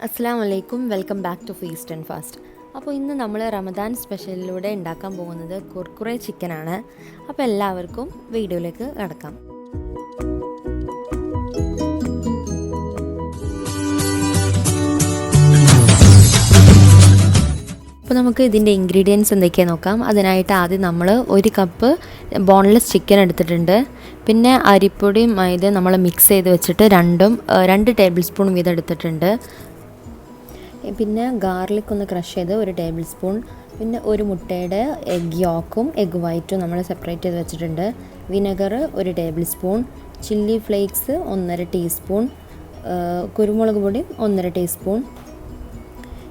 അസ്സലാമു അലൈക്കും, welcome back to feast and fast. അപ്പോൾ ഇന്ന് നമ്മൾ റമദാൻ സ്പെഷ്യലിലൂടെ ഉണ്ടാക്കാൻ പോകുന്നത് കുർക്കുറെ ചിക്കനാണ്. അപ്പോൾ എല്ലാവർക്കും വീഡിയോയിലേക്ക് കടക്കാം. അപ്പോൾ നമുക്ക് ഇതിൻ്റെ ഇൻഗ്രീഡിയൻസ് എന്തൊക്കെയാണ് നോക്കാം. അതിനായിട്ട് ആദ്യം നമ്മൾ 1 കപ്പ് ബോൺലെസ് ചിക്കൻ എടുത്തിട്ടുണ്ട്. പിന്നെ അരിപ്പൊടിയും മൈദ നമ്മൾ മിക്സ് ചെയ്ത് വെച്ചിട്ട് 2 ടേബിൾ സ്പൂൺ വീതം എടുത്തിട്ടുണ്ട്. പിന്നെ ഗാർലിക് ഒന്ന് ക്രഷ് ചെയ്ത് 1 ടേബിൾ സ്പൂൺ. പിന്നെ 1 മുട്ടയുടെ എഗ് യോക്കും എഗ് വൈറ്റും നമ്മൾ സെപ്പറേറ്റ് ചെയ്ത് വെച്ചിട്ടുണ്ട്. Vinegar 1 table spoon. Chilli flakes 1.5 teaspoon. കുരുമുളക് പൊടി 1.5 ടീസ്പൂൺ.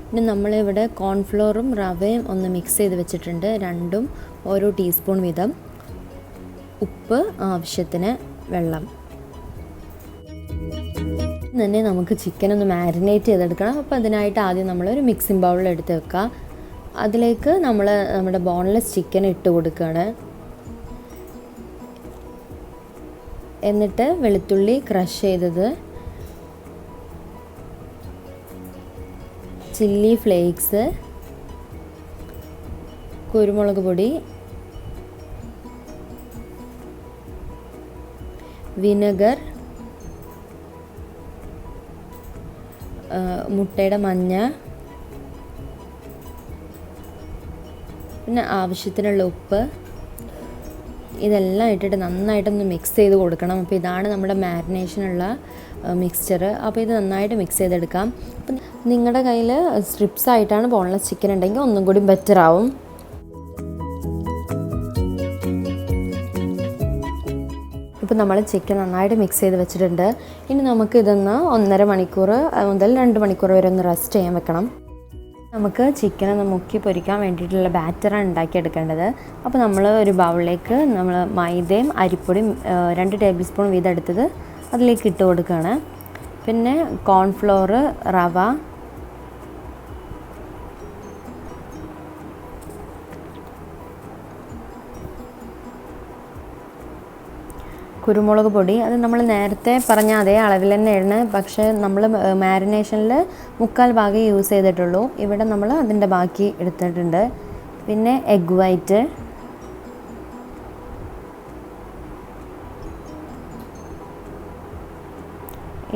പിന്നെ നമ്മളിവിടെ കോൺഫ്ലോറും റവയും ഒന്ന് മിക്സ് ചെയ്ത് വെച്ചിട്ടുണ്ട്. രണ്ടും ഓരോ ടീസ്പൂൺ വീതം. ഉപ്പ് ആവശ്യത്തിന്, വെള്ളം. തന്നെ നമുക്ക് ചിക്കൻ ഒന്ന് മാരിനേറ്റ് ചെയ്തെടുക്കണം. അപ്പോൾ അതിനായിട്ട് ആദ്യം നമ്മളൊരു മിക്സിംഗ് ബൗളിൽ എടുത്ത് വെക്കുക. അതിലേക്ക് നമ്മുടെ ബോൺലെസ് ചിക്കൻ ഇട്ട് കൊടുക്കുകയാണ്. എന്നിട്ട് വെളുത്തുള്ളി ക്രഷ് ചെയ്തത്, ചില്ലി ഫ്ലേക്സ്, കുരുമുളക് പൊടി, വിനെഗർ, മുട്ടയുടെ മഞ്ഞ, പിന്നെ ആവശ്യത്തിനുള്ള ഉപ്പ്, ഇതെല്ലാം ഇട്ടിട്ട് നന്നായിട്ടൊന്ന് മിക്സ് ചെയ്ത് കൊടുക്കണം. അപ്പോൾ ഇതാണ് നമ്മുടെ മാരിനേഷനുള്ള മിക്സ്ചർ. അപ്പോൾ ഇത് നന്നായിട്ട് മിക്സ് ചെയ്തെടുക്കാം. അപ്പം നിങ്ങളുടെ കയ്യിൽ സ്ട്രിപ്സ് ആയിട്ടാണ് ബോൺലെസ് ചിക്കൻ ഉണ്ടെങ്കിൽ ഒന്നും കൂടി ബെറ്റർ ആവും. ഇപ്പോൾ നമ്മൾ ചിക്കൻ നന്നായിട്ട് മിക്സ് ചെയ്ത് വെച്ചിട്ടുണ്ട്. ഇനി നമുക്ക് ഇതൊന്ന് 1.5 മണിക്കൂർ മുതൽ 2 മണിക്കൂർ വരെ ഒന്ന് റെസ്റ്റ് ചെയ്യാൻ വെക്കണം. നമുക്ക് ചിക്കൻ ഒന്ന് മുക്കി പൊരിക്കാൻ വേണ്ടിയിട്ടുള്ള ബാറ്ററാണ് ഉണ്ടാക്കിയെടുക്കേണ്ടത്. അപ്പോൾ നമ്മൾ ഒരു ബൗളിലേക്ക് നമ്മൾ മൈദയും അരിപ്പൊടിയും 2 ടേബിൾ സ്പൂൺ വീതം എടുത്തത് അതിലേക്ക് ഇട്ട് കൊടുക്കുകയാണ്. പിന്നെ കോൺഫ്ലോർ, റവ, കുരുമുളക് പൊടി, അത് നമ്മൾ നേരത്തെ പറഞ്ഞ അതേ അളവിൽ തന്നെയാണ്. പക്ഷേ നമ്മൾ മാരിനേഷനിൽ 3/4 ഭാഗം യൂസ് ചെയ്തിട്ടുള്ളൂ. ഇവിടെ നമ്മൾ അതിൻ്റെ ബാക്കി എടുത്തിട്ടുണ്ട്. പിന്നെ എഗ് വൈറ്റ്,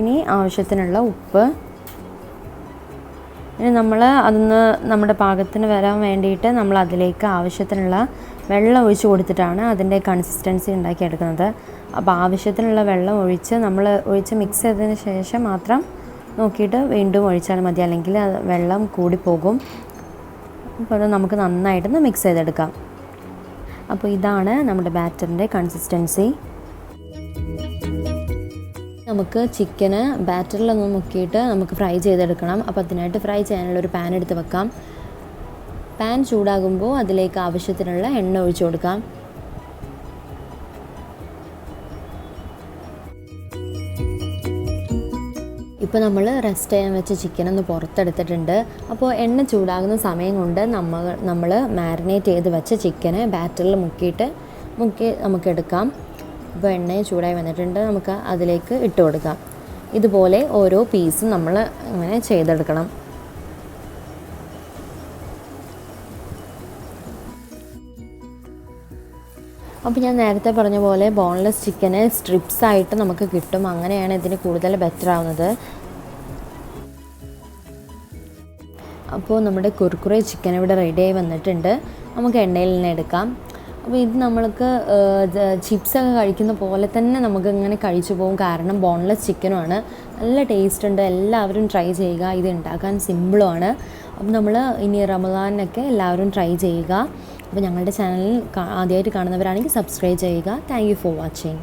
ഇനി ആവശ്യത്തിനുള്ള ഉപ്പ്. ഇനി നമ്മൾ അതൊന്ന് നമ്മുടെ പാകത്തിന് വരാൻ വേണ്ടിയിട്ട് നമ്മൾ അതിലേക്ക് ആവശ്യത്തിനുള്ള വെള്ളം ഒഴിച്ച് കൊടുത്തിട്ടാണ് അതിൻ്റെ കൺസിസ്റ്റൻസി ഉണ്ടാക്കിയെടുക്കുന്നത്. അപ്പോൾ ആവശ്യത്തിനുള്ള വെള്ളം ഒഴിച്ച് മിക്സ് ചെയ്തതിന് ശേഷം മാത്രം നോക്കിയിട്ട് വീണ്ടും ഒഴിച്ചാൽ മതി, അല്ലെങ്കിൽ വെള്ളം കൂടിപ്പോകും. അപ്പോൾ അത് നമുക്ക് നന്നായിട്ടൊന്ന് മിക്സ് ചെയ്തെടുക്കാം. അപ്പോൾ ഇതാണ് നമ്മുടെ ബാറ്ററിൻ്റെ കൺസിസ്റ്റൻസി. നമുക്ക് ചിക്കന് ബാറ്ററിലൊന്ന് മുക്കിയിട്ട് നമുക്ക് ഫ്രൈ ചെയ്തെടുക്കണം. അപ്പോൾ അതിനായിട്ട് ഫ്രൈ ചെയ്യാനുള്ള ഒരു പാൻ എടുത്ത് വെക്കാം. പാൻ ചൂടാകുമ്പോൾ അതിലേക്ക് ആവശ്യത്തിനുള്ള എണ്ണ ഒഴിച്ചു കൊടുക്കാം. ഇപ്പോൾ നമ്മൾ റെസ്റ്റ് ചെയ്യാൻ വെച്ച ചിക്കനൊന്ന് പുറത്തെടുത്തിട്ടുണ്ട്. അപ്പോൾ എണ്ണ ചൂടാകുന്ന സമയം കൊണ്ട് നമ്മൾ മാരിനേറ്റ് ചെയ്ത് വെച്ച ചിക്കന് ബാറ്ററിൽ മുക്കി നമുക്കെടുക്കാം. അപ്പോൾ എണ്ണ ചൂടായി വന്നിട്ടുണ്ട്. നമുക്ക് അതിലേക്ക് ഇട്ട് കൊടുക്കാം. ഇതുപോലെ ഓരോ പീസും നമ്മൾ അങ്ങനെ ചെയ്തെടുക്കണം. അപ്പോൾ ഞാൻ നേരത്തെ പറഞ്ഞ പോലെ ബോൺലെസ് ചിക്കന് സ്ട്രിപ്സ് ആയിട്ട് നമുക്ക് കിട്ടും. അങ്ങനെയാണ് ഇതിന് കൂടുതൽ ബെറ്റർ ആവുന്നത്. അപ്പോൾ നമ്മുടെ കുർക്കുറെ ചിക്കൻ ഇവിടെ റെഡിയായി വന്നിട്ടുണ്ട്. നമുക്ക് എണ്ണയിൽ നിന്ന് എടുക്കാം. അപ്പോൾ ഇത് നമ്മൾക്ക് ചിപ്സൊക്കെ കഴിക്കുന്ന പോലെ തന്നെ നമുക്ക് ഇങ്ങനെ കഴിച്ചു പോകും. കാരണം ബോൺലെസ് ചിക്കനുമാണ്. നല്ല ടേസ്റ്റ് ഉണ്ട്. എല്ലാവരും ട്രൈ ചെയ്യുക. ഇത് ഉണ്ടാക്കാൻ സിമ്പിളുമാണ്. അപ്പോൾ നമ്മൾ ഇനി റമദാനിനൊക്കെ എല്ലാവരും ട്രൈ ചെയ്യുക. അപ്പോൾ ഞങ്ങളുടെ ചാനൽ ആദ്യമായിട്ട് കാണുന്നവരാണെങ്കിൽ സബ്സ്ക്രൈബ് ചെയ്യുക. Thank you for watching.